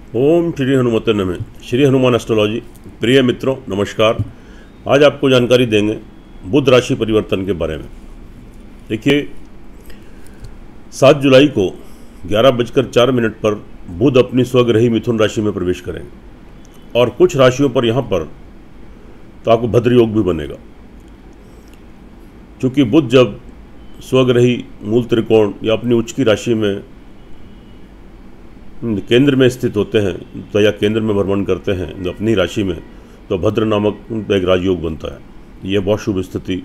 ओम श्री हनुमते नमः। श्री हनुमान एस्ट्रोलॉजी। प्रिय मित्रों नमस्कार। आज आपको जानकारी देंगे बुध राशि परिवर्तन के बारे में। देखिए 7 जुलाई को 11:04 पर बुध अपनी स्वग्रही मिथुन राशि में प्रवेश करेंगे और कुछ राशियों पर यहाँ पर तो आपको भद्र योग भी बनेगा। क्योंकि बुध जब स्वग्रही मूल त्रिकोण या अपनी उच्च की राशि में केंद्र में स्थित होते हैं तो या केंद्र में भ्रमण करते हैं अपनी राशि में, तो भद्र नामक एक राजयोग बनता है। यह बहुत शुभ स्थिति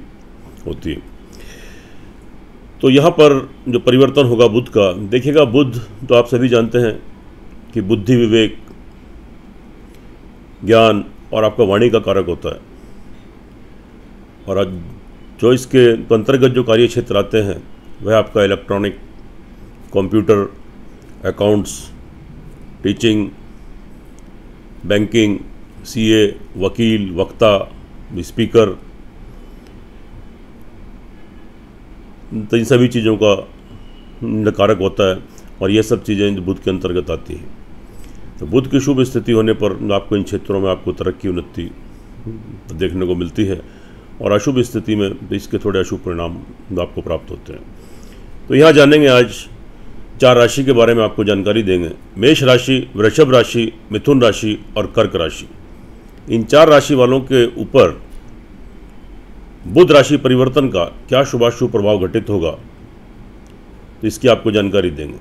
होती है। तो यहाँ पर जो परिवर्तन होगा बुध का, देखिएगा बुध तो आप सभी जानते हैं कि बुद्धि, विवेक, ज्ञान और आपका वाणी का कारक होता है। और आज जो इसके अंतर्गत जो कार्य क्षेत्र आते हैं वह आपका electronic, computer, accounts, teaching, banking, CA, वकील, वक्ता, स्पीकर, तो इन सभी चीज़ों का कारक होता है। और ये सब चीज़ें बुध के अंतर्गत आती हैं। तो बुध की शुभ स्थिति होने पर आपको इन क्षेत्रों में आपको तरक्की, उन्नति देखने को मिलती है और अशुभ स्थिति में इसके थोड़े अशुभ परिणाम आपको प्राप्त होते हैं। तो यहाँ जानेंगे आज 4 राशि के बारे में आपको जानकारी देंगे। मेष राशि, वृषभ राशि, मिथुन राशि और कर्क राशि। इन 4 राशि वालों के ऊपर बुध राशि परिवर्तन का क्या शुभाशुभ प्रभाव घटित होगा, तो इसकी आपको जानकारी देंगे।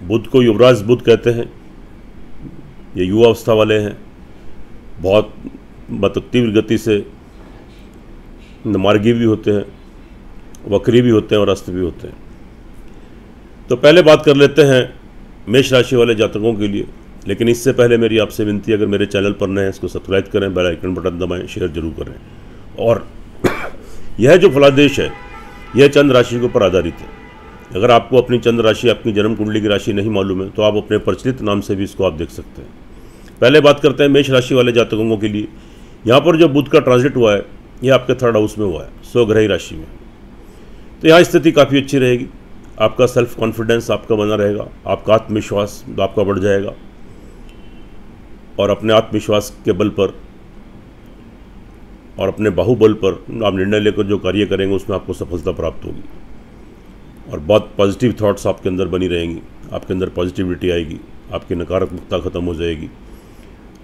बुध को युवराज बुध कहते हैं। ये युवा अवस्था वाले हैं, बहुत तीव्र गति से मार्गी भी होते हैं, वक्री भी होते हैं और अस्त भी होते हैं। तो पहले बात कर लेते हैं मेष राशि वाले जातकों के लिए। लेकिन इससे पहले मेरी आपसे विनती है, अगर मेरे चैनल पर नए हैं इसको सब्सक्राइब करें, बेल आइकन बटन दबाएं, शेयर जरूर करें। और यह जो फलादेश है यह चंद्र राशि के ऊपर आधारित है। अगर आपको अपनी चंद्र राशि, अपनी जन्म कुंडली की राशि नहीं मालूम है तो आप अपने प्रचलित नाम से भी इसको आप देख सकते हैं। पहले बात करते हैं मेष राशि वाले जातकों के लिए। यहाँ पर जो बुध का ट्रांजिट हुआ है यह आपके 3rd हाउस में हुआ है, स्वग्रही राशि में। तो यहाँ स्थिति काफ़ी अच्छी रहेगी। आपका सेल्फ कॉन्फिडेंस आपका बना रहेगा, आपका आत्मविश्वास आपका बढ़ जाएगा और अपने आत्मविश्वास के बल पर और अपने बाहुबल पर आप निर्णय लेकर जो कार्य करेंगे उसमें आपको सफलता प्राप्त होगी। और बहुत पॉजिटिव थॉट्स आपके अंदर बनी रहेंगी, आपके अंदर पॉजिटिविटी आएगी, आपकी नकारात्मकता ख़त्म हो जाएगी।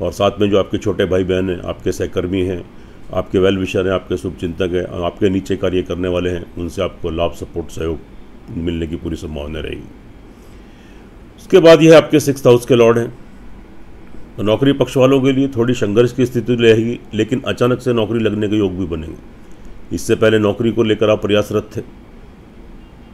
और साथ में जो आपके छोटे भाई बहन हैं, आपके सहकर्मी हैं, आपके वेल विशर हैं, आपके शुभचिंतक हैं, आपके नीचे कार्य करने वाले हैं, उनसे आपको लाभ, सपोर्ट, सहयोग मिलने की पूरी संभावना रहेगी। उसके बाद यह आपके 6th हाउस के लॉर्ड हैं। तो नौकरी पक्ष वालों के लिए थोड़ी संघर्ष की स्थिति रहेगी, लेकिन अचानक से नौकरी लगने के योग भी बनेंगे। इससे पहले नौकरी को लेकर आप प्रयासरत थे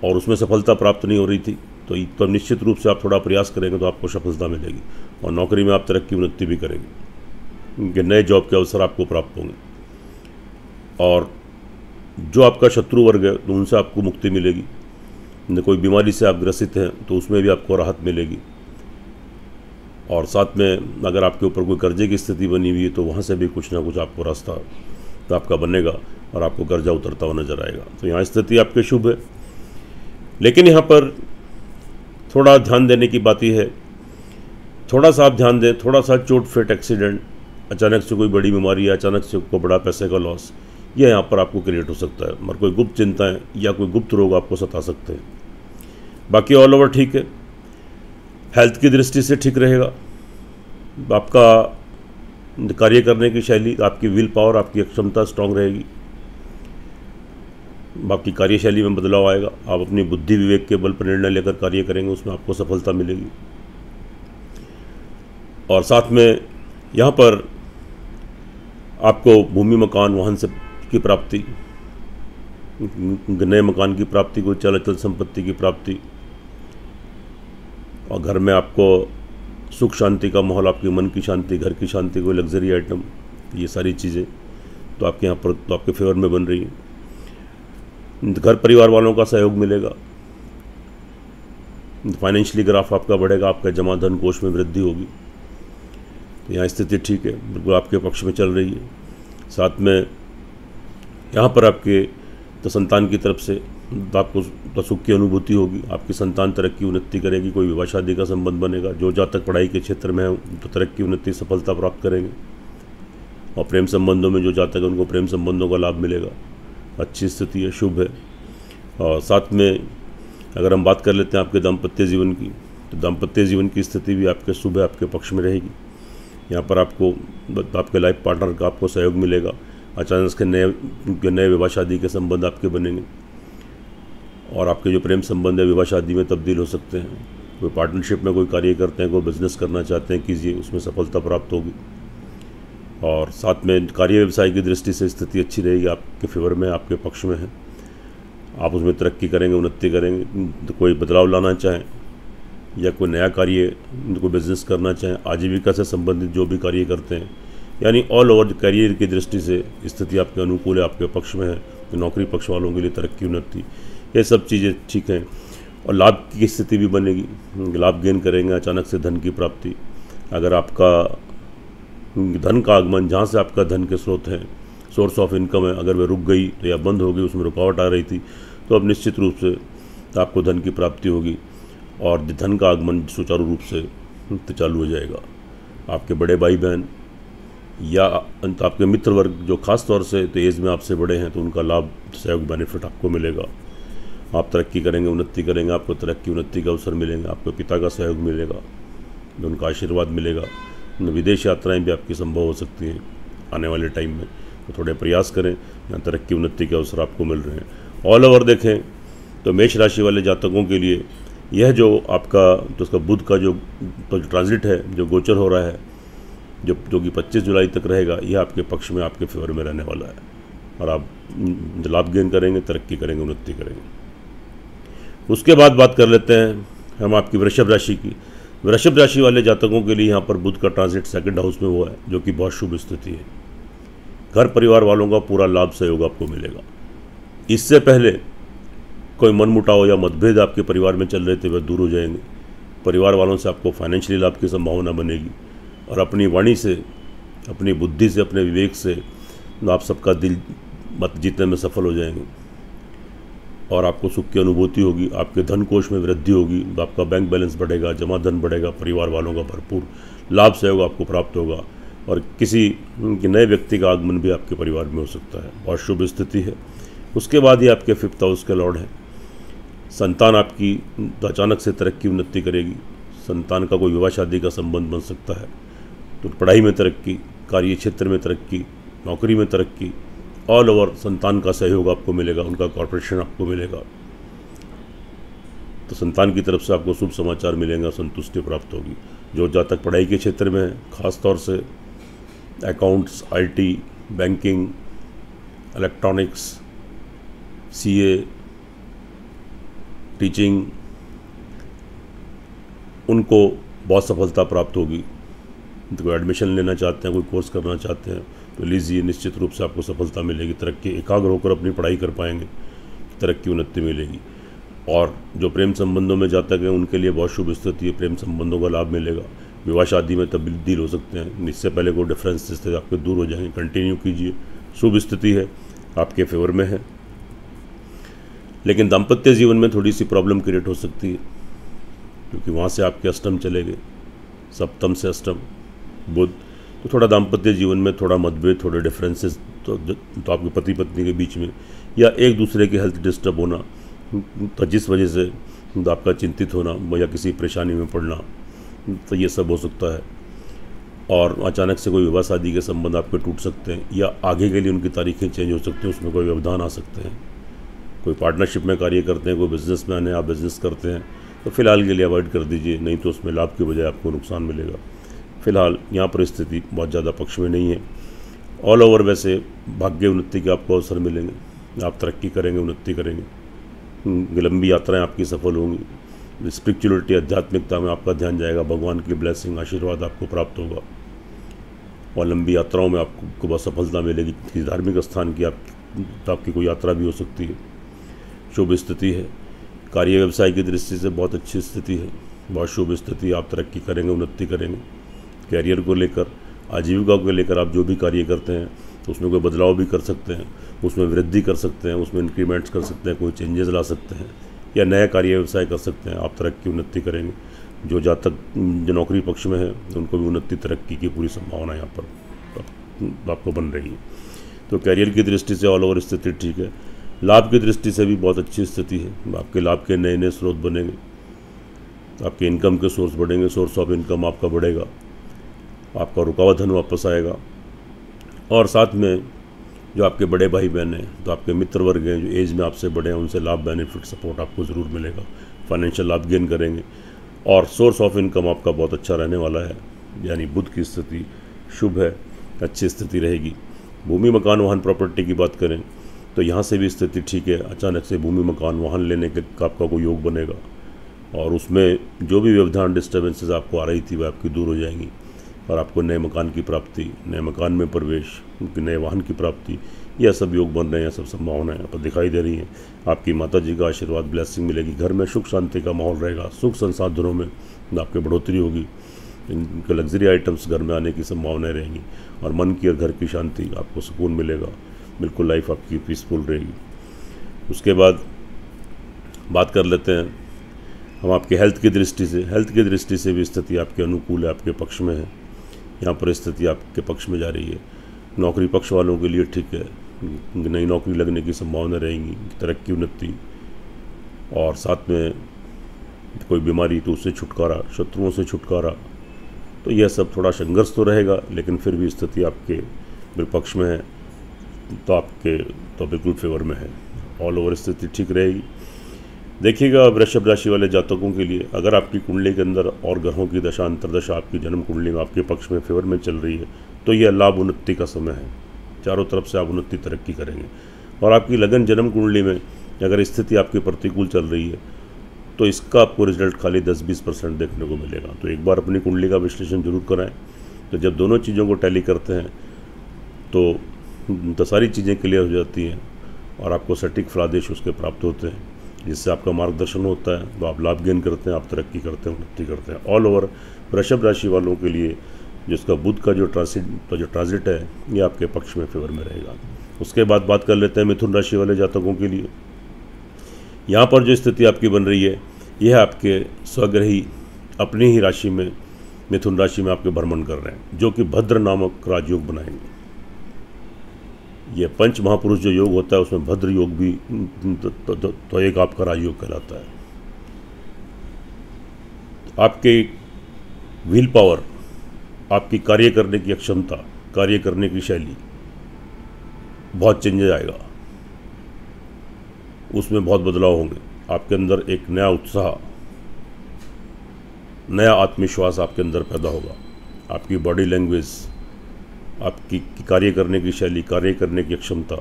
और उसमें सफलता प्राप्त नहीं हो रही थी, तो निश्चित रूप से आप थोड़ा प्रयास करेंगे तो आपको सफलता मिलेगी और नौकरी में आप तरक्की, उन्नति भी करेंगे। कि नए जॉब के अवसर आपको प्राप्त होंगे और जो आपका शत्रु वर्ग है तो उनसे आपको मुक्ति मिलेगी। कोई बीमारी से आप ग्रसित हैं तो उसमें भी आपको राहत मिलेगी। और साथ में अगर आपके ऊपर कोई कर्जे की स्थिति बनी हुई है तो वहाँ से भी कुछ ना कुछ आपको रास्ता तो आपका बनेगा और आपको कर्जा उतरता हुआ नजर आएगा। तो यहाँ स्थिति आपके शुभ है। लेकिन यहाँ पर थोड़ा ध्यान देने की बात यह है, थोड़ा सा आप ध्यान दें, थोड़ा सा चोट, फेट, एक्सीडेंट, अचानक से कोई बड़ी बीमारी या अचानक से कोई बड़ा पैसे का लॉस, यह यहाँ पर आपको क्रिएट हो सकता है। मगर कोई गुप्त चिंताएं या कोई गुप्त रोग आपको सता सकते हैं। बाकी ऑल ओवर ठीक है। हेल्थ की दृष्टि से ठीक रहेगा। आपका कार्य करने की शैली, आपकी विल पावर, आपकी क्षमता स्ट्रांग रहेगी। बाकी कार्यशैली में बदलाव आएगा। आप अपनी बुद्धि, विवेक के बल पर निर्णय लेकर कार्य करेंगे, उसमें आपको सफलता मिलेगी। और साथ में यहाँ पर आपको भूमि, मकान, वाहन से की प्राप्ति, नए मकान की प्राप्ति, कोई चल संपत्ति की प्राप्ति और घर में आपको सुख शांति का माहौल, आपके मन की शांति, घर की शांति, कोई लग्जरी आइटम, ये सारी चीज़ें तो आपके यहाँ पर तो आपके फेवर में बन रही हैं। घर परिवार वालों का सहयोग मिलेगा। फाइनेंशियली ग्राफ आपका बढ़ेगा, आपका जमा धन कोष में वृद्धि होगी। तो यहाँ स्थिति ठीक है, बिल्कुल आपके पक्ष में चल रही है। साथ में यहाँ पर आपके तो संतान की तरफ से आपको सुख की अनुभूति होगी, आपकी संतान तरक्की उन्नति करेगी, कोई विवाह शादी का संबंध बनेगा। जो जातक पढ़ाई के क्षेत्र में है तो तरक्की उन्नति सफलता प्राप्त करेंगे। और प्रेम संबंधों में जो जातक है उनको प्रेम संबंधों का लाभ मिलेगा, अच्छी स्थिति है, शुभ है। और साथ में अगर हम बात कर लेते हैं आपके दाम्पत्य जीवन की, तो दाम्पत्य जीवन की स्थिति भी आपके शुभ है, आपके पक्ष में रहेगी। यहाँ पर आपके लाइफ पार्टनर का आपको सहयोग मिलेगा। अचानक से नए विवाह शादी के संबंध आपके बनेंगे और आपके जो प्रेम संबंध है विवाह शादी में तब्दील हो सकते हैं। कोई पार्टनरशिप में कोई कार्य करते हैं, कोई बिजनेस करना चाहते हैं, कीजिए, उसमें सफलता प्राप्त होगी। और साथ में कार्य व्यवसाय की दृष्टि से स्थिति अच्छी रहेगी, आपके फेवर में, आपके पक्ष में है। आप उसमें तरक्की करेंगे, उन्नति करेंगे। तो कोई बदलाव लाना चाहें या कोई नया कार्य, कोई बिजनेस करना चाहें, आजीविका से संबंधित जो भी कार्य करते हैं, यानी ऑल ओवर करियर की दृष्टि से स्थिति आपके अनुकूल है, आपके पक्ष में है। तो नौकरी पक्ष वालों के लिए तरक्की उन्नति, ये सब चीज़ें ठीक हैं। और लाभ की स्थिति भी बनेगी, लाभ गेन करेंगे, अचानक से धन की प्राप्ति। अगर आपका धन का आगमन, जहाँ से आपका धन के स्रोत हैं, सोर्स ऑफ इनकम है, अगर वह रुक गई तो या बंद हो गई, उसमें रुकावट आ रही थी, तो अब निश्चित रूप से आपको धन की प्राप्ति होगी और धन का आगमन सुचारू रूप से चालू हो जाएगा। आपके बड़े भाई बहन या आपके मित्र वर्ग जो खास तौर से तो एज में आपसे बड़े हैं, तो उनका लाभ, सहयोग, बेनिफिट आपको मिलेगा। आप तरक्की करेंगे, उन्नति करेंगे, आपको तरक्की उन्नति का अवसर मिलेंगे, आपको पिता का सहयोग मिलेगा, उनका आशीर्वाद मिलेगा। विदेश यात्राएं भी आपकी संभव हो सकती हैं आने वाले टाइम में, तो थोड़े प्रयास करें, यहाँ तरक्की उन्नति के अवसर आपको मिल रहे हैं। ऑल ओवर देखें तो मेष राशि वाले जातकों के लिए यह जो आपका तो उसका बुध का जो ट्रांजिट है, जो गोचर हो रहा है, जो कि 25 जुलाई तक रहेगा, यह आपके पक्ष में, आपके फेवर में रहने वाला है और आप लाभ गेन करेंगे, तरक्की करेंगे, उन्नति करेंगे। उसके बाद बात कर लेते हैं हम आपकी वृषभ राशि की। वृषभ राशि वाले जातकों के लिए यहाँ पर बुध का ट्रांजिट सेकंड हाउस में हुआ है, जो कि बहुत शुभ स्थिति है। घर परिवार वालों का पूरा लाभ सहयोग आपको मिलेगा। इससे पहले कोई मनमुटाव या मतभेद आपके परिवार में चल रहे थे, वह दूर हो जाएंगे। परिवार वालों से आपको फाइनेंशियली लाभ की संभावना बनेगी और अपनी वाणी से, अपनी बुद्धि से, अपने विवेक से आप सबका दिल मत जीतने में सफल हो जाएंगे और आपको सुख की अनुभूति होगी। आपके धन कोष में वृद्धि होगी, आपका बैंक बैलेंस बढ़ेगा, जमा धन बढ़ेगा, परिवार वालों का भरपूर लाभ सहयोग आपको प्राप्त होगा और किसी नए व्यक्ति का आगमन भी आपके परिवार में हो सकता है। बहुत शुभ स्थिति है। उसके बाद ही आपके 5th हाउस के लॉर्ड हैं। संतान आपकी अचानक से तरक्की उन्नति करेगी। संतान का कोई विवाह शादी का संबंध बन सकता है। तो पढ़ाई में तरक्की, कार्य क्षेत्र में तरक्की, नौकरी में तरक्की, ऑल ओवर संतान का सहयोग आपको मिलेगा, उनका कॉर्पोरेशन आपको मिलेगा। तो संतान की तरफ से आपको शुभ समाचार मिलेंगे, संतुष्टि प्राप्त होगी। जो जातक पढ़ाई के क्षेत्र में है, खास तौर से accounts, IT, banking, electronics, CA, teaching, उनको बहुत सफलता प्राप्त होगी। तो कोई एडमिशन लेना चाहते हैं, कोई कोर्स करना चाहते हैं तो लीजिए, निश्चित रूप से आपको सफलता मिलेगी। तरक्की, एकाग्र होकर अपनी पढ़ाई कर पाएंगे, तरक्की उन्नति मिलेगी। और जो प्रेम संबंधों में जातक हैं उनके लिए बहुत शुभ स्थिति है, प्रेम संबंधों का लाभ मिलेगा। विवाह शादी में तब्दील हो सकते हैं, इससे पहले कोई डिफरेंसेस थे आपके दूर हो जाएंगे। कंटिन्यू कीजिए, शुभ स्थिति है, आपके फेवर में है। लेकिन दाम्पत्य जीवन में थोड़ी सी प्रॉब्लम क्रिएट हो सकती है, क्योंकि वहाँ से आपके अष्टम चले गए, सप्तम से अष्टम बुध, तो थोड़ा दाम्पत्य जीवन में थोड़ा मतभेद, थोड़े डिफरेंसेस तो आपके पति पत्नी के बीच में, या एक दूसरे की हेल्थ डिस्टर्ब होना, तो जिस वजह से आपका चिंतित होना या किसी परेशानी में पड़ना, तो ये सब हो सकता है। और अचानक से कोई विवाह शादी के संबंध आपके टूट सकते हैं या आगे के लिए उनकी तारीखें चेंज हो सकती हैं, उसमें कोई व्यवधान आ सकते हैं। कोई पार्टनरशिप में कार्य करते हैं, कोई बिजनेसमैन है, आप बिज़नेस करते हैं, तो फिलहाल के लिए अवॉइड कर दीजिए, नहीं तो उसमें लाभ की बजाय आपको नुकसान मिलेगा। फिलहाल यहाँ पर स्थिति बहुत ज़्यादा पक्ष में नहीं है। ऑल ओवर वैसे भाग्य उन्नति के आपको अवसर मिलेंगे, आप तरक्की करेंगे, उन्नति करेंगे, लंबी यात्राएं आपकी सफल होंगी। स्पिरिचुअलिटी, आध्यात्मिकता में आपका ध्यान जाएगा, भगवान की ब्लेसिंग, आशीर्वाद आपको प्राप्त होगा और लंबी यात्राओं में आपको बहुत सफलता मिलेगी। किसी धार्मिक स्थान की आपकी कोई यात्रा भी हो सकती है। शुभ स्थिति है। कार्य व्यवसाय की दृष्टि से बहुत अच्छी स्थिति है, बहुत शुभ स्थिति। आप तरक्की करेंगे, उन्नति करेंगे। कैरियर को लेकर, आजीविका को लेकर आप जो भी कार्य करते हैं तो उसमें कोई बदलाव भी कर सकते हैं, उसमें वृद्धि कर सकते हैं, उसमें इंक्रीमेंट्स कर सकते हैं, कोई चेंजेस ला सकते हैं या नया कार्य व्यवसाय कर सकते हैं। आप तरक्की उन्नति करेंगे। जो जातक जो नौकरी पक्ष में है उनको भी उन्नति तरक्की की पूरी संभावना यहाँ पर आपको बन रही है। तो कैरियर की दृष्टि से ऑल ओवर स्थिति ठीक है। लाभ की दृष्टि से भी बहुत अच्छी स्थिति है। आपके लाभ के नए नए स्रोत बनेंगे, आपके इनकम के सोर्स बढ़ेंगे, सोर्स ऑफ इनकम आपका बढ़ेगा, आपका रुका हुआ धन वापस आएगा। और साथ में जो आपके बड़े भाई बहन हैं, तो आपके मित्र वर्ग हैं जो एज में आपसे बड़े हैं, उनसे लाभ, बेनिफिट, सपोर्ट आपको ज़रूर मिलेगा। फाइनेंशियल लाभ गेन करेंगे और सोर्स ऑफ इनकम आपका बहुत अच्छा रहने वाला है। यानी बुध की स्थिति शुभ है, अच्छी स्थिति रहेगी। भूमि मकान वाहन प्रॉपर्टी की बात करें तो यहाँ से भी स्थिति ठीक है। अचानक से भूमि मकान वाहन लेने का आपका कोई योग बनेगा और उसमें जो भी व्यवधान डिस्टर्बेंसेस आपको आ रही थी वह आपकी दूर हो जाएंगी और आपको नए मकान की प्राप्ति, नए मकान में प्रवेश, नए वाहन की प्राप्ति, यह सब योग बन रहे हैं, सब संभावनाएं यहाँ पर दिखाई दे रही हैं। आपकी माता जी का आशीर्वाद, ब्लेसिंग मिलेगी। घर में सुख शांति का माहौल रहेगा। सुख संसाधनों में आपके बढ़ोतरी होगी। इनके लग्जरी आइटम्स घर में आने की संभावनाएं रहेंगी और मन की और घर की शांति, आपको सुकून मिलेगा। बिल्कुल लाइफ आपकी पीसफुल रहेगी। उसके बाद बात कर लेते हैं हम आपके हेल्थ की दृष्टि से। हेल्थ की दृष्टि से भी स्थिति आपके अनुकूल है, आपके पक्ष में है। यहाँ पर स्थिति आपके पक्ष में जा रही है। नौकरी पक्ष वालों के लिए ठीक है। नई नौकरी लगने की संभावना रहेंगी, तरक्की, उन्नति और साथ में कोई बीमारी तो उससे छुटकारा, शत्रुओं से छुटकारा। तो यह सब थोड़ा संघर्ष तो रहेगा, लेकिन फिर भी स्थिति आपके पक्ष में है, तो आपके तो बिल्कुल फेवर में है। ऑल ओवर स्थिति ठीक रहेगी। देखिएगा वृषभ राशि वाले जातकों के लिए, अगर आपकी कुंडली के अंदर और ग्रहों की दशा, अंतरदशा आपकी जन्म कुंडली में आपके पक्ष में फेवर में चल रही है, तो यह लाभ उन्नति का समय है। चारों तरफ से आप उन्नति तरक्की करेंगे। और आपकी लगन जन्म कुंडली में अगर स्थिति आपकी प्रतिकूल चल रही है तो इसका आपको रिजल्ट खाली 10-20% देखने को मिलेगा। तो एक बार अपनी कुंडली का विश्लेषण जरूर कराएं। तो जब दोनों चीज़ों को टैली करते हैं तो सारी चीज़ें क्लियर हो जाती हैं और आपको सटीक फलादेश उसके प्राप्त होते हैं, जिससे आपका मार्गदर्शन होता है। तो आप लाभ गेन करते हैं, आप तरक्की करते हैं, उन्नति करते हैं। ऑल ओवर वृषभ राशि वालों के लिए जिसका बुध का जो ट्रांजिट है ये आपके पक्ष में फेवर में रहेगा। उसके बाद बात कर लेते हैं मिथुन राशि वाले जातकों के लिए। यहाँ पर जो स्थिति आपकी बन रही है यह आपके स्वग्रही अपनी ही राशि में, मिथुन राशि में आपके भ्रमण कर रहे हैं, जो कि भद्र नामक राजयोग बनाएंगे। ये पंच महापुरुष जो योग होता है उसमें भद्र योग भी तो एक आपका राजयोग कहलाता है। आपके व्हील पावर, आपकी कार्य करने की क्षमता, कार्य करने की शैली बहुत चेंज आएगा, उसमें बहुत बदलाव होंगे। आपके अंदर एक नया उत्साह, नया आत्मविश्वास आपके अंदर पैदा होगा। आपकी बॉडी लैंग्वेज, आपकी कार्य करने की शैली, कार्य करने की क्षमता,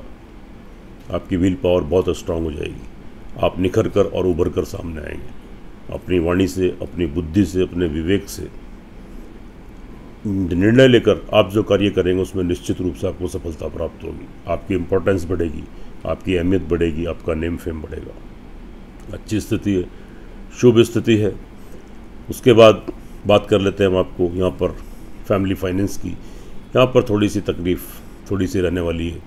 आपकी व्हील पावर बहुत स्ट्रांग हो जाएगी। आप निखर कर और उभर कर सामने आएंगे। अपनी वाणी से, अपनी बुद्धि से, अपने विवेक से निर्णय लेकर आप जो कार्य करेंगे उसमें निश्चित रूप से आपको सफलता प्राप्त होगी। आपकी इम्पोर्टेंस बढ़ेगी, आपकी अहमियत बढ़ेगी, आपका नेम फेम बढ़ेगा। अच्छी स्थिति है, शुभ स्थिति है। उसके बाद बात कर लेते हैं हम आपको यहाँ पर फैमिली फाइनेंस की। यहाँ पर थोड़ी सी तकलीफ़ थोड़ी सी रहने वाली है।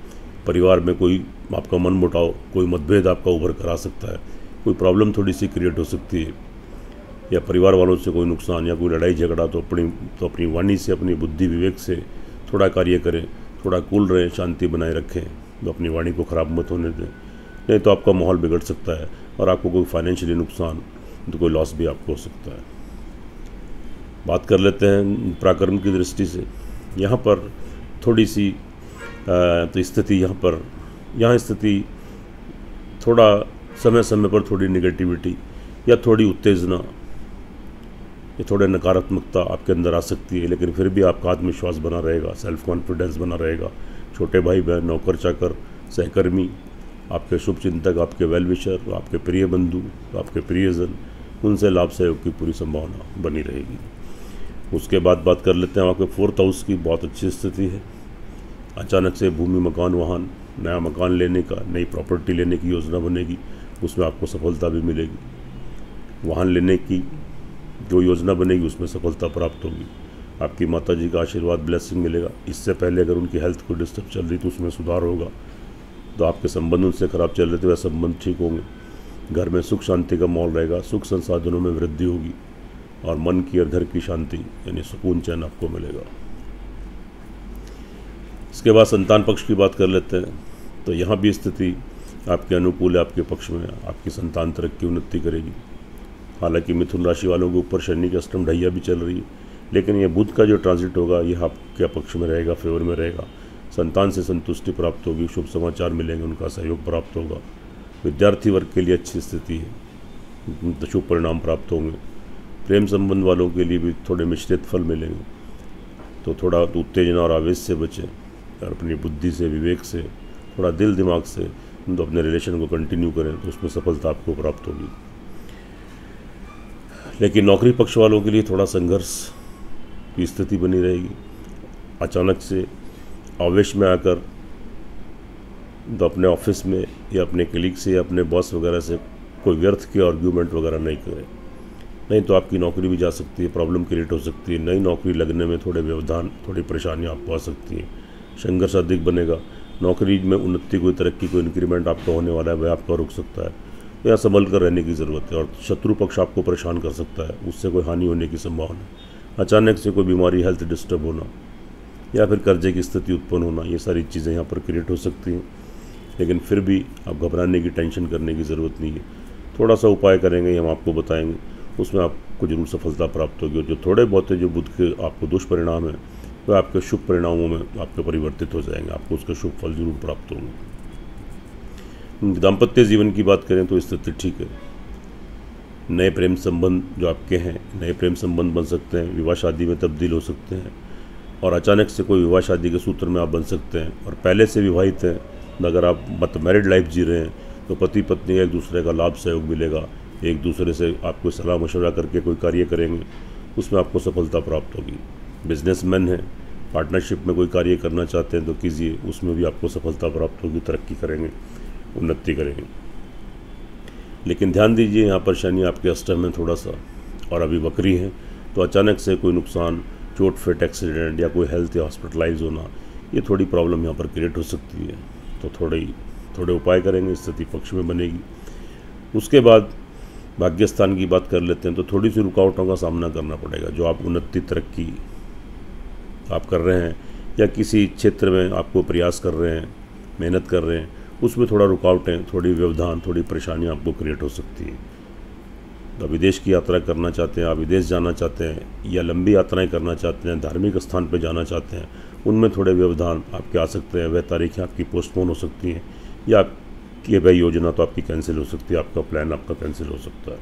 परिवार में कोई आपका मन मुटाव, कोई मतभेद आपका उभर कर आ सकता है, कोई प्रॉब्लम थोड़ी सी क्रिएट हो सकती है, या परिवार वालों से कोई नुकसान या कोई लड़ाई झगड़ा। तो अपनी वाणी से, अपनी बुद्धि विवेक से थोड़ा कार्य करें, थोड़ा कूल रहें, शांति बनाए रखें, तो अपनी वाणी को ख़राब मत होने दें, नहीं तो आपका माहौल बिगड़ सकता है और आपको कोई फाइनेंशियली नुकसान, तो कोई लॉस भी आपको हो सकता है। बात कर लेते हैं पराक्रम की दृष्टि से। यहाँ पर थोड़ी सी तो स्थिति यहाँ स्थिति थोड़ा समय समय पर थोड़ी नेगेटिविटी या थोड़ी उत्तेजना या थोड़े नकारात्मकता आपके अंदर आ सकती है, लेकिन फिर भी आपका आत्मविश्वास बना रहेगा, सेल्फ कॉन्फिडेंस बना रहेगा। छोटे भाई बहन, नौकर चाकर, सहकर्मी, आपके शुभ चिंतक, आपके वेल विशर, आपके प्रिय बंधु, आपके प्रियजन, उनसे लाभ सहयोग की पूरी संभावना बनी रहेगी। उसके बाद बात कर लेते हैं आपके 4th हाउस की। बहुत अच्छी स्थिति है। अचानक से भूमि मकान वाहन, नया मकान लेने का, नई प्रॉपर्टी लेने की योजना बनेगी, उसमें आपको सफलता भी मिलेगी। वाहन लेने की जो योजना बनेगी उसमें सफलता प्राप्त होगी। आपकी माता जी का आशीर्वाद ब्लेसिंग मिलेगा। इससे पहले अगर उनकी हेल्थ को डिस्टर्ब चल रही तो उसमें सुधार होगा। तो आपके संबंध उनसे ख़राब चल रहे थे, वह संबंध ठीक होंगे। घर में सुख शांति का माहौल रहेगा, सुख संसाधनों में वृद्धि होगी और मन की और घर की शांति यानी सुकून चैन आपको मिलेगा। इसके बाद संतान पक्ष की बात कर लेते हैं। तो यहाँ भी स्थिति आपके अनुकूल है, आपके पक्ष में आपकी संतान तरक्की उन्नति करेगी। हालांकि मिथुन राशि वालों के ऊपर शनि की अष्टम ढैया भी चल रही है, लेकिन ये बुध का जो ट्रांजिट होगा यह आपके पक्ष में रहेगा, फेवर में रहेगा। संतान से संतुष्टि प्राप्त होगी, शुभ समाचार मिलेंगे, उनका सहयोग प्राप्त होगा। विद्यार्थी वर्ग के लिए अच्छी स्थिति है, तो शुभ परिणाम प्राप्त होंगे। प्रेम संबंध वालों के लिए भी थोड़े मिश्रित फल मिलेंगे, तो थोड़ा उत्तेजना और आवेश से बचें और अपनी बुद्धि से, विवेक से, थोड़ा दिल दिमाग से तो अपने रिलेशन को कंटिन्यू करें, तो उसमें सफलता आपको प्राप्त होगी। लेकिन नौकरी पक्ष वालों के लिए थोड़ा संघर्ष की स्थिति बनी रहेगी। अचानक से आवेश में आकर तो अपने ऑफिस में या अपने कलीग से या अपने बॉस वगैरह से कोई व्यर्थ के आर्ग्यूमेंट वगैरह नहीं करें, नहीं तो आपकी नौकरी भी जा सकती है, प्रॉब्लम क्रिएट हो सकती है। नई नौकरी लगने में थोड़े व्यवधान, थोड़ी परेशानियाँ आपको आ सकती हैं, संघर्ष अधिक बनेगा। नौकरी में उन्नति, कोई तरक्की, कोई इंक्रीमेंट आपका होने वाला है, वह आपका रुक सकता है, तो यहाँ संभल कर रहने की ज़रूरत है। और शत्रु पक्ष आपको परेशान कर सकता है, उससे कोई हानि होने की संभावना है। अचानक से कोई बीमारी, हेल्थ डिस्टर्ब होना या फिर कर्जे की स्थिति उत्पन्न होना, ये सारी चीज़ें यहाँ पर क्रिएट हो सकती हैं। लेकिन फिर भी आप घबराने की, टेंशन करने की ज़रूरत नहीं है। थोड़ा सा उपाय करेंगे, हम आपको बताएंगे, उसमें आपको जरूर सफलता प्राप्त होगी। और जो थोड़े बहुत जो बुध के आपको दुष्परिणाम है वह आपके शुभ परिणामों में आपके परिवर्तित हो जाएंगे, आपको उसका शुभ फल जरूर प्राप्त होंगे। दाम्पत्य जीवन की बात करें तो स्थिति ठीक है। नए प्रेम संबंध जो आपके हैं, नए प्रेम संबंध बन सकते हैं, विवाह शादी में तब्दील हो सकते हैं, और अचानक से कोई विवाह शादी के सूत्र में आप बन सकते हैं। और पहले से विवाहित हैं, अगर आप मैरिड लाइफ जी रहे हैं, तो पति पत्नी एक दूसरे का लाभ सहयोग मिलेगा। एक दूसरे से आपको सलाह मशवरा करके कोई कार्य करेंगे, उसमें आपको सफलता प्राप्त होगी। बिजनेसमैन हैं, पार्टनरशिप में कोई कार्य करना चाहते हैं तो कीजिए, उसमें भी आपको सफलता प्राप्त होगी, तरक्की करेंगे, उन्नति करेंगे। लेकिन ध्यान दीजिए, यहाँ पर शनि आपके अष्टम में थोड़ा सा, और अभी वक्री हैं, तो अचानक से कोई नुकसान, चोट फेट, एक्सीडेंट या कोई हेल्थ या हॉस्पिटलाइज होना, ये थोड़ी प्रॉब्लम यहाँ पर क्रिएट हो सकती है। तो थोड़े उपाय करेंगे, स्थिति पक्ष में बनेगी। उसके बाद भाग्यस्थान की बात कर लेते हैं। तो थोड़ी सी रुकावटों का सामना करना पड़ेगा। जो आप उन्नति, तरक्की आप कर रहे हैं या किसी क्षेत्र में आपको प्रयास कर रहे हैं, मेहनत कर रहे हैं, उसमें थोड़ा रुकावटें, थोड़ी व्यवधान, थोड़ी परेशानियां आपको क्रिएट हो सकती है। तो विदेश की यात्रा करना चाहते हैं, आप विदेश जाना चाहते हैं या लंबी यात्राएं करना चाहते हैं, धार्मिक स्थान पर जाना चाहते हैं, उनमें थोड़े व्यवधान आपके आ सकते हैं। वह तारीखें आपकी पोस्टपोन हो सकती हैं, या आपकी वह योजना तो आपकी कैंसिल हो सकती है, आपका प्लान आपका कैंसिल हो सकता है।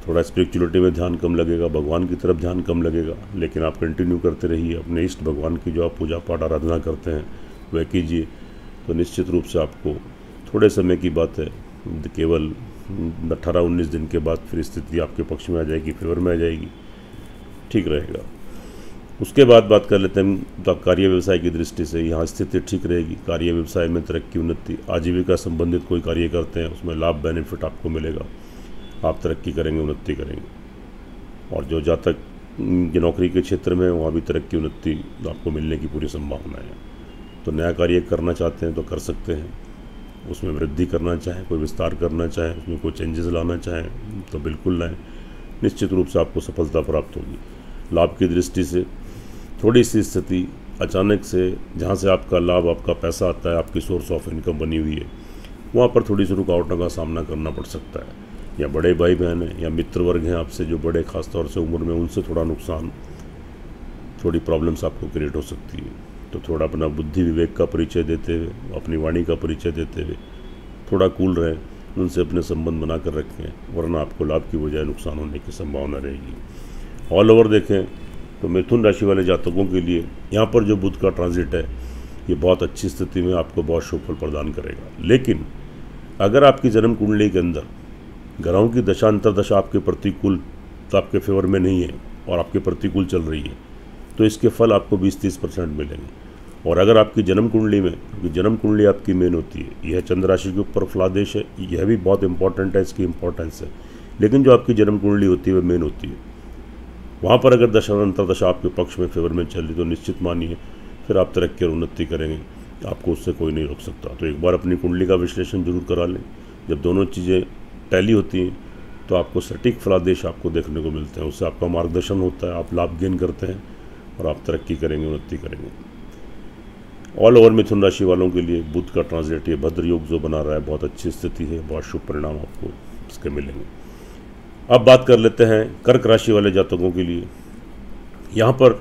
थोड़ा स्पिरिचुअलिटी में ध्यान कम लगेगा, भगवान की तरफ ध्यान कम लगेगा, लेकिन आप कंटिन्यू करते रहिए। अपने इष्ट भगवान की जो आप पूजा पाठ आराधना करते हैं वह कीजिए, तो निश्चित रूप से आपको थोड़े समय की बात है, केवल 18-19 दिन के बाद फिर स्थिति आपके पक्ष में आ जाएगी, फेवर में आ जाएगी, ठीक रहेगा। उसके बाद बात कर लेते हैं तो कार्य व्यवसाय की दृष्टि से यहाँ स्थिति ठीक रहेगी। कार्य व्यवसाय में तरक्की, उन्नति, आजीविका संबंधित कोई कार्य करते हैं उसमें लाभ, बेनिफिट आपको मिलेगा, आप तरक्की करेंगे, उन्नति करेंगे। और जो जातक नौकरी के क्षेत्र में, वहाँ भी तरक्की, उन्नति आपको मिलने की पूरी संभावना है। तो नया कार्य करना चाहते हैं तो कर सकते हैं, उसमें वृद्धि करना चाहें, कोई विस्तार करना चाहें, उसमें कोई चेंजेस लाना चाहें तो बिल्कुल लाएं, निश्चित रूप से आपको सफलता प्राप्त होगी। लाभ की दृष्टि से थोड़ी सी स्थिति अचानक से, जहाँ से आपका लाभ, आपका पैसा आता है, आपकी सोर्स ऑफ इनकम बनी हुई है, वहाँ पर थोड़ी सी रुकावटों का सामना करना पड़ सकता है। या बड़े भाई बहन हैं या मित्र वर्ग हैं आपसे जो बड़े, खास तौर से उम्र में, उनसे थोड़ा नुकसान, थोड़ी प्रॉब्लम्स आपको क्रिएट हो सकती है। तो थोड़ा अपना बुद्धि विवेक का परिचय देते हुए, अपनी वाणी का परिचय देते हुए थोड़ा कूल रहें, उनसे अपने संबंध बना कर रखें, वरना आपको लाभ की बजाय नुकसान होने की संभावना रहेगी। ऑल ओवर देखें तो मिथुन राशि वाले जातकों के लिए यहाँ पर जो बुध का ट्रांजिट है ये बहुत अच्छी स्थिति में आपको बहुत शुभ फल प्रदान करेगा। लेकिन अगर आपकी जन्म कुंडली के अंदर ग्रहों की दशा अंतरदशा आपके प्रतिकूल, तो आपके फेवर में नहीं है और आपके प्रतिकूल चल रही है, तो इसके फल आपको 20-30% मिलेंगे। और अगर आपकी जन्म कुंडली में, क्योंकि जन्म कुंडली आपकी मेन होती है, यह चंद्र राशि के ऊपर फलादेश है, यह भी बहुत इंपॉर्टेंट है, इसकी इंपॉर्टेंस है, लेकिन जो आपकी जन्म कुंडली होती है वह मेन होती है। वहाँ पर अगर दशा और अंतर्दशा आपके पक्ष में फेवर में चल रही तो निश्चित मानिए फिर आप तरक्की और उन्नति करेंगे, आपको उससे कोई नहीं रोक सकता। तो एक बार अपनी कुंडली का विश्लेषण जरूर करा लें। जब दोनों चीज़ें टैली होती हैं तो आपको सटीक फलादेश आपको देखने को मिलते हैं, उससे आपका मार्गदर्शन होता है, आप लाभ गेन करते हैं और आप तरक्की करेंगे, उन्नति करेंगे। ऑल ओवर मिथुन राशि वालों के लिए बुध का ट्रांजिट ये भद्र योग जो बना रहा है बहुत अच्छी स्थिति है, बहुत शुभ परिणाम आपको इसके मिलेंगे। अब बात कर लेते हैं कर्क राशि वाले जातकों के लिए। यहाँ पर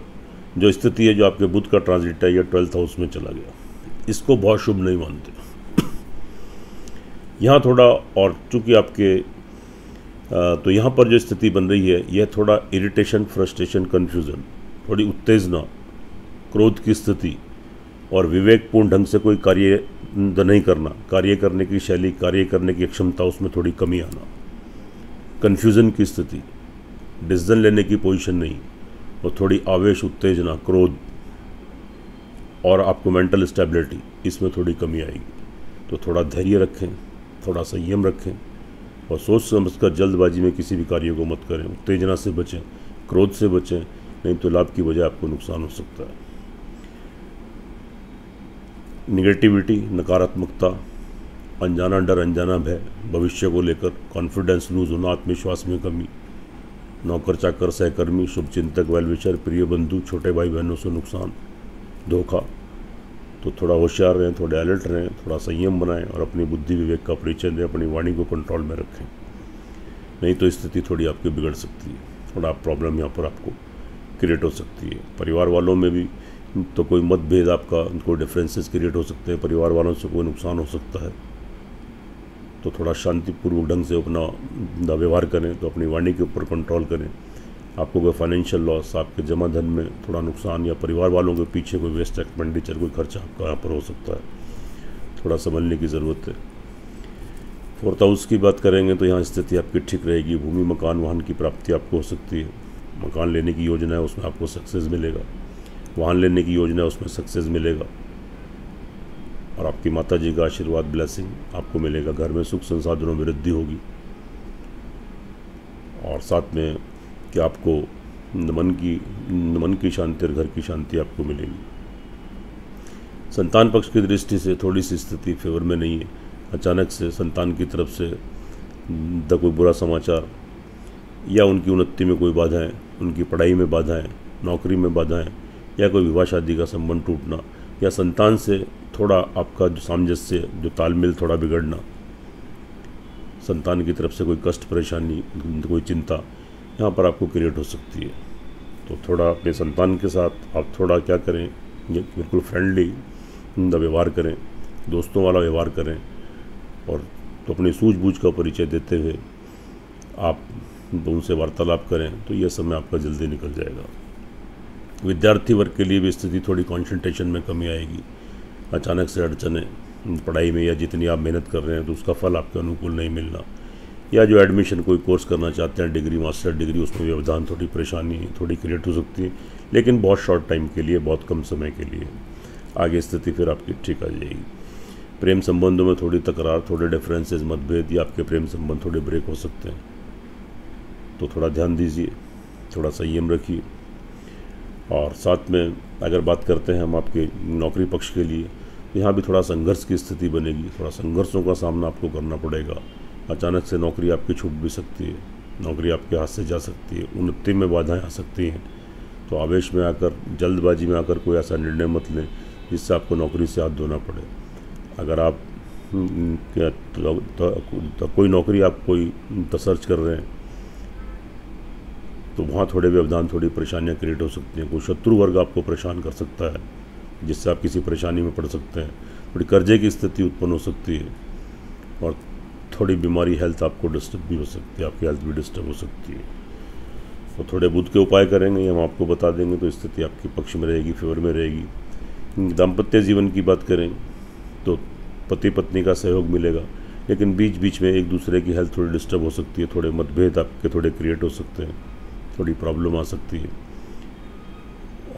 जो स्थिति है, जो आपके बुध का ट्रांजिट है, ये 12th हाउस में चला गया, इसको बहुत शुभ नहीं मानते। यहाँ थोड़ा और चूँकि आपके तो यहाँ पर जो स्थिति बन रही है यह थोड़ा इरिटेशन, फ्रस्ट्रेशन, कन्फ्यूज़न, थोड़ी उत्तेजना, क्रोध की स्थिति और विवेकपूर्ण ढंग से कोई कार्य नहीं करना, कार्य करने की शैली, कार्य करने की क्षमता, उसमें थोड़ी कमी आना, कन्फ्यूज़न की स्थिति, डिसीजन लेने की पोजीशन नहीं, और थोड़ी आवेश, उत्तेजना, क्रोध और आपको मेंटल स्टेबिलिटी, इसमें थोड़ी कमी आएगी। तो थोड़ा धैर्य रखें, थोड़ा संयम रखें और सोच समझकर जल्दबाजी में किसी भी कार्य को मत करें। उत्तेजना से बचें, क्रोध से बचें, नहीं तो लाभ की बजाय आपको नुकसान हो सकता है। निगेटिविटी, नकारात्मकता, अनजाना डर, अनजाना भय, भविष्य को लेकर कॉन्फिडेंस लूज होना, आत्मविश्वास में कमी, नौकर चाकर, सहकर्मी, शुभचिंतक, वेलविशर, प्रिय बंधु, छोटे भाई बहनों से नुकसान, धोखा। तो थोड़ा होशियार रहें, थोड़े अलर्ट रहें, थोड़ा संयम बनाएं और अपनी बुद्धि विवेक का परिचय दें, अपनी वाणी को कंट्रोल में रखें, नहीं तो स्थिति थोड़ी आपकी बिगड़ सकती है, थोड़ा प्रॉब्लम यहाँ पर आपको क्रिएट हो सकती है। परिवार वालों में भी तो कोई मतभेद, आपका कोई डिफरेंसेस क्रिएट हो सकते हैं, परिवार वालों से कोई नुकसान हो सकता है। तो थोड़ा शांतिपूर्वक ढंग से अपना व्यवहार करें, तो अपनी वाणी के ऊपर कंट्रोल करें। आपको कोई फाइनेंशियल लॉस, आपके जमा धन में थोड़ा नुकसान या परिवार वालों के पीछे कोई वेस्ट एक्सपेंडिचर, कोई खर्चा आपका यहाँ पर हो सकता है, थोड़ा समझने की ज़रूरत है। 4th हाउस की बात करेंगे तो यहाँ स्थिति आपकी ठीक रहेगी। भूमि, मकान, वाहन की प्राप्ति आपको हो सकती है। मकान लेने की योजना है, उसमें आपको सक्सेस मिलेगा। वाहन लेने की योजना है, उसमें सक्सेस मिलेगा और आपकी माता जी का आशीर्वाद, ब्लेसिंग आपको मिलेगा। घर में सुख संसाधनों में वृद्धि होगी और साथ में कि आपको मन की शांति और घर की शांति आपको मिलेगी। संतान पक्ष की दृष्टि से थोड़ी सी स्थिति फेवर में नहीं है। अचानक से संतान की तरफ से कोई बुरा समाचार या उनकी उन्नति में कोई बाधाएं, उनकी पढ़ाई में बाधाएं, नौकरी में बाधाएं या कोई विवाह शादी का संबंध टूटना या संतान से थोड़ा आपका जो सामंजस्य, जो तालमेल थोड़ा बिगड़ना, संतान की तरफ से कोई कष्ट, परेशानी, कोई चिंता यहाँ पर आपको क्रिएट हो सकती है। तो थोड़ा अपने संतान के साथ आप थोड़ा क्या करें, ये बिल्कुल फ्रेंडली व्यवहार करें, दोस्तों वाला व्यवहार करें और तो अपनी सूझबूझ का परिचय देते हुए आप उनसे वार्तालाप करें, तो यह समय आपका जल्दी निकल जाएगा। विद्यार्थी वर्ग के लिए भी स्थिति थोड़ी कंसंट्रेशन में कमी आएगी। अचानक से अड़चनें पढ़ाई में या जितनी आप मेहनत कर रहे हैं तो उसका फल आपके अनुकूल नहीं मिलना, या जो एडमिशन कोई कोर्स करना चाहते हैं, डिग्री, मास्टर डिग्री, उसमें व्यवधान, थोड़ी परेशानी थोड़ी क्रिएट हो सकती है, लेकिन बहुत शॉर्ट टाइम के लिए, बहुत कम समय के लिए। आगे स्थिति फिर आपकी ठीक आ जाएगी। प्रेम संबंधों में थोड़ी तकरार, थोड़े डिफरेंसेस, मतभेद या आपके प्रेम संबंध थोड़े ब्रेक हो सकते हैं, तो थोड़ा ध्यान दीजिए, थोड़ा संयम रखिए। और साथ में अगर बात करते हैं हम आपके नौकरी पक्ष के लिए, यहाँ भी थोड़ा संघर्ष की स्थिति बनेगी, थोड़ा संघर्षों का सामना आपको करना पड़ेगा। अचानक से नौकरी आपकी छूट भी सकती है, नौकरी आपके हाथ से जा सकती है, उन्नति में बाधाएं आ सकती हैं। तो आवेश में आकर, जल्दबाजी में आकर कोई ऐसा निर्णय मत लें जिससे आपको नौकरी से हाथ धोना पड़े। अगर आप कोई नौकरी आप कोई सर्च कर रहे हैं तो वहाँ थोड़े व्यवधान, थोड़ी परेशानियाँ क्रिएट हो सकती हैं। कोई शत्रु वर्ग आपको परेशान कर सकता है जिससे आप किसी परेशानी में पड़ सकते हैं। थोड़ी कर्जे की स्थिति उत्पन्न हो सकती है और थोड़ी बीमारी, हेल्थ आपको डिस्टर्ब भी हो सकती है, आपकी हेल्थ भी डिस्टर्ब हो सकती है। तो थोड़े बुध के उपाय करेंगे, हम आपको बता देंगे, तो स्थिति आपके पक्ष में रहेगी, फेवर में रहेगी। दाम्पत्य जीवन की बात करें तो पति पत्नी का सहयोग मिलेगा, लेकिन बीच बीच में एक दूसरे की हेल्थ थोड़ी डिस्टर्ब हो सकती है, थोड़े मतभेद आपके थोड़े क्रिएट हो सकते हैं, थोड़ी प्रॉब्लम आ सकती है।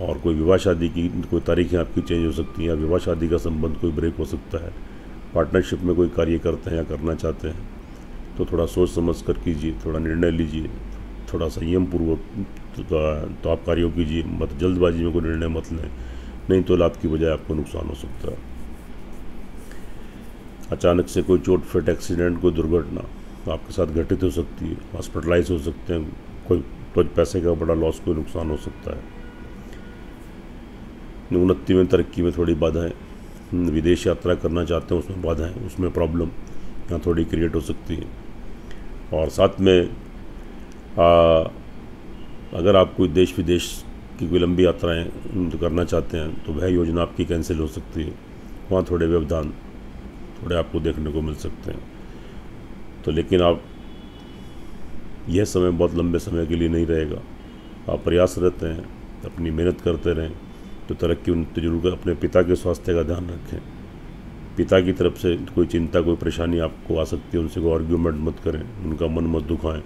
और कोई विवाह शादी की कोई तारीखें आपकी चेंज हो सकती हैं, या विवाह शादी का संबंध कोई ब्रेक हो सकता है। पार्टनरशिप में कोई कार्य करते हैं या करना चाहते हैं तो थोड़ा सोच समझ कर कीजिए, थोड़ा निर्णय लीजिए, थोड़ा संयम पूर्वक तो आप कार्यों कीजिए, मत जल्दबाजी में कोई निर्णय मत लें, नहीं तो लाभ की बजाय आपको नुकसान हो सकता है। अचानक से कोई चोट फिट, एक्सीडेंट, कोई दुर्घटना आपके साथ घटित हो सकती है, हॉस्पिटलाइज हो सकते हैं, कोई तो पैसे का बड़ा लॉस, कोई नुकसान हो सकता है। उन्नति में, तरक्की में थोड़ी बाधाएं, विदेश यात्रा करना चाहते हैं उसमें बाधाएं, उसमें प्रॉब्लम यहाँ थोड़ी क्रिएट हो सकती है। और साथ में अगर आप कोई देश विदेश की कोई लंबी यात्राएं करना चाहते हैं तो वह योजना आपकी कैंसिल हो सकती है, वहाँ थोड़े व्यवधान थोड़े आपको देखने को मिल सकते हैं। तो लेकिन आप यह समय बहुत लंबे समय के लिए नहीं रहेगा, आप प्रयासरत हैं, अपनी मेहनत करते रहें तो तरक्की उन्नति जरूर करें। अपने पिता के स्वास्थ्य का ध्यान रखें, पिता की तरफ से कोई चिंता, कोई परेशानी आपको आ सकती है, उनसे कोई आर्ग्यूमेंट मत करें, उनका मन मत दुखाएं,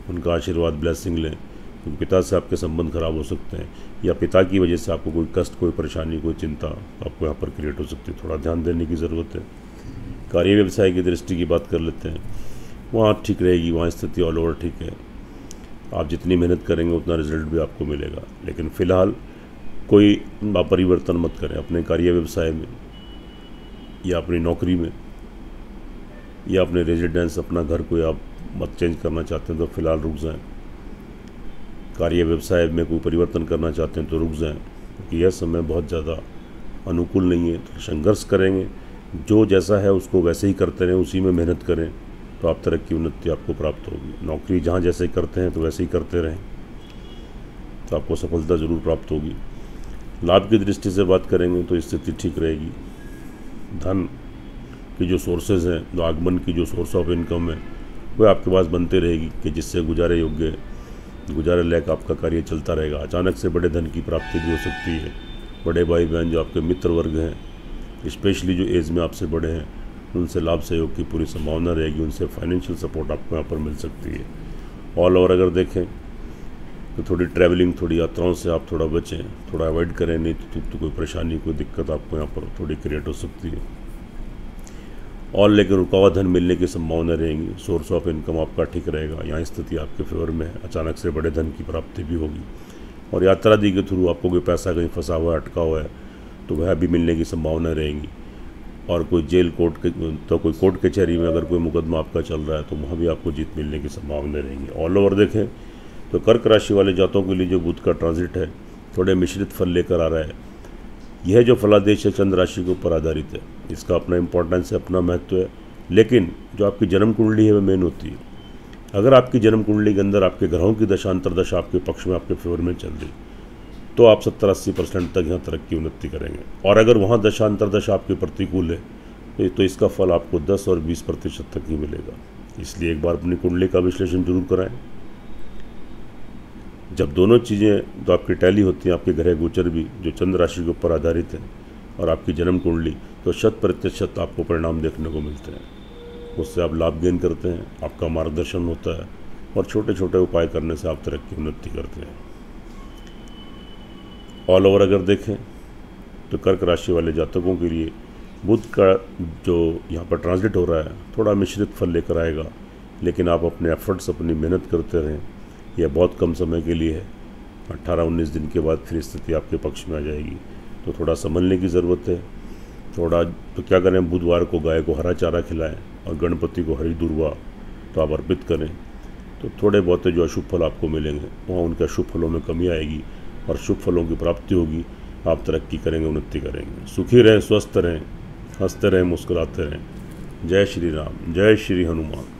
उनका आशीर्वाद, ब्लेसिंग लें, क्योंकि पिता से आपके संबंध खराब हो सकते हैं, या पिता की वजह से आपको कोई कष्ट, कोई परेशानी, कोई चिंता आपको यहाँ पर क्रिएट हो सकती है। थोड़ा ध्यान देने की ज़रूरत है। कार्य व्यवसाय की दृष्टि की बात कर लेते हैं, वहाँ ठीक रहेगी, वहाँ स्थिति ऑल ओवर ठीक है। आप जितनी मेहनत करेंगे उतना रिजल्ट भी आपको मिलेगा, लेकिन फ़िलहाल कोई परिवर्तन मत करें अपने कार्य व्यवसाय में, या अपनी नौकरी में, या अपने रेजिडेंस, अपना घर कोई आप मत चेंज करना चाहते हैं तो फ़िलहाल रुक जाएं। कार्य व्यवसाय में कोई परिवर्तन करना चाहते हैं तो रुक जाएं, क्योंकि यह समय बहुत ज़्यादा अनुकूल नहीं है। तो संघर्ष करेंगे, जो जैसा है उसको वैसे ही करते रहें, उसी में मेहनत करें तो आप तरक्की उन्नति आपको प्राप्त होगी। नौकरी जहाँ जैसे करते हैं तो वैसे ही करते रहें तो आपको सफलता ज़रूर प्राप्त होगी। लाभ की दृष्टि से बात करेंगे तो स्थिति ठीक रहेगी। धन की जो सोर्सेज हैं, जो आगमन की जो सोर्स ऑफ इनकम है, वह आपके पास बनते रहेगी कि जिससे गुजारे योग्य, गुजारे लायक आपका कार्य चलता रहेगा। अचानक से बड़े धन की प्राप्ति भी हो सकती है। बड़े भाई बहन जो आपके मित्र वर्ग हैं, स्पेशली जो एज में आपसे बड़े हैं, उनसे लाभ सहयोग की पूरी संभावना रहेगी, उनसे फाइनेंशियल सपोर्ट आपको यहाँ पर मिल सकती है। ऑल ओवर अगर देखें तो थोड़ी ट्रैवलिंग, थोड़ी यात्राओं से आप थोड़ा बचें, थोड़ा अवॉइड करें, नहीं तो कोई परेशानी, कोई दिक्कत आपको यहाँ पर थोड़ी क्रिएट हो सकती है। और लेकिन रुका हुआ धन मिलने की संभावना रहेंगी, सोर्स ऑफ इनकम आपका ठीक रहेगा, यहाँ स्थिति आपके फेवर में है। अचानक से बड़े धन की प्राप्ति भी होगी। और यात्रा दी के थ्रू आपको कोई पैसा कहीं फंसा हुआ है, अटका हुआ है, तो वह भी मिलने की संभावना रहेंगी। और कोई जेल कोर्ट के तो कोई कोर्ट कचहरी में अगर कोई मुकदमा आपका चल रहा है तो वहाँ भी आपको जीत मिलने की संभावना रहेंगी। ऑल ओवर देखें तो कर्क राशि वाले जातकों के लिए जो बुध का ट्रांजिट है थोड़े मिश्रित फल लेकर आ रहा है। यह जो फलादेश है चंद्र राशि के ऊपर आधारित है, इसका अपना इंपॉर्टेंस है, अपना महत्व है, लेकिन जो आपकी जन्म कुंडली है वह मेन होती है। अगर आपकी जन्म कुंडली के अंदर आपके ग्रहों की दशा अंतरदशा आपके पक्ष में, आपके फेवर में चल रही, तो आप 70-80% तक यहाँ तरक्की उन्नति करेंगे। और अगर वहाँ दशा अंतरदशा आपके प्रतिकूल है तो इसका फल आपको 10 और 20% तक ही मिलेगा। इसलिए एक बार अपनी कुंडली का विश्लेषण जरूर कराएं। जब दोनों चीज़ें तो आपकी टैली होती हैं, आपके ग्रह गोचर भी जो चंद्र राशि के ऊपर आधारित है और आपकी जन्म कुंडली, तो 100% आपको परिणाम देखने को मिलते हैं। उससे आप लाभ गेन करते हैं, आपका मार्गदर्शन होता है, और छोटे छोटे उपाय करने से आप तरक्की उन्नति करते हैं। ऑल ओवर अगर देखें तो कर्क राशि वाले जातकों के लिए बुध का जो यहाँ पर ट्रांजिट हो रहा है थोड़ा मिश्रित फल लेकर आएगा, लेकिन आप अपने एफर्ट्स, अपनी मेहनत करते रहें। यह बहुत कम समय के लिए है, 18-19 दिन के बाद फिर स्थिति आपके पक्ष में आ जाएगी, तो थोड़ा संभलने की ज़रूरत है। थोड़ा तो क्या करें, बुधवार को गाय को हरा चारा खिलाएं और गणपति को हरी दुर्वा तो आप अर्पित करें, तो थोड़े बहुत जो अशुभ फल आपको मिलेंगे वहाँ उनके अशुभ फलों में कमी आएगी और शुभ फलों की प्राप्ति होगी। आप तरक्की करेंगे, उन्नति करेंगे। सुखी रहें, स्वस्थ रहें, हंसते रहें, मुस्कुराते रहें। जय श्री राम, जय श्री हनुमान।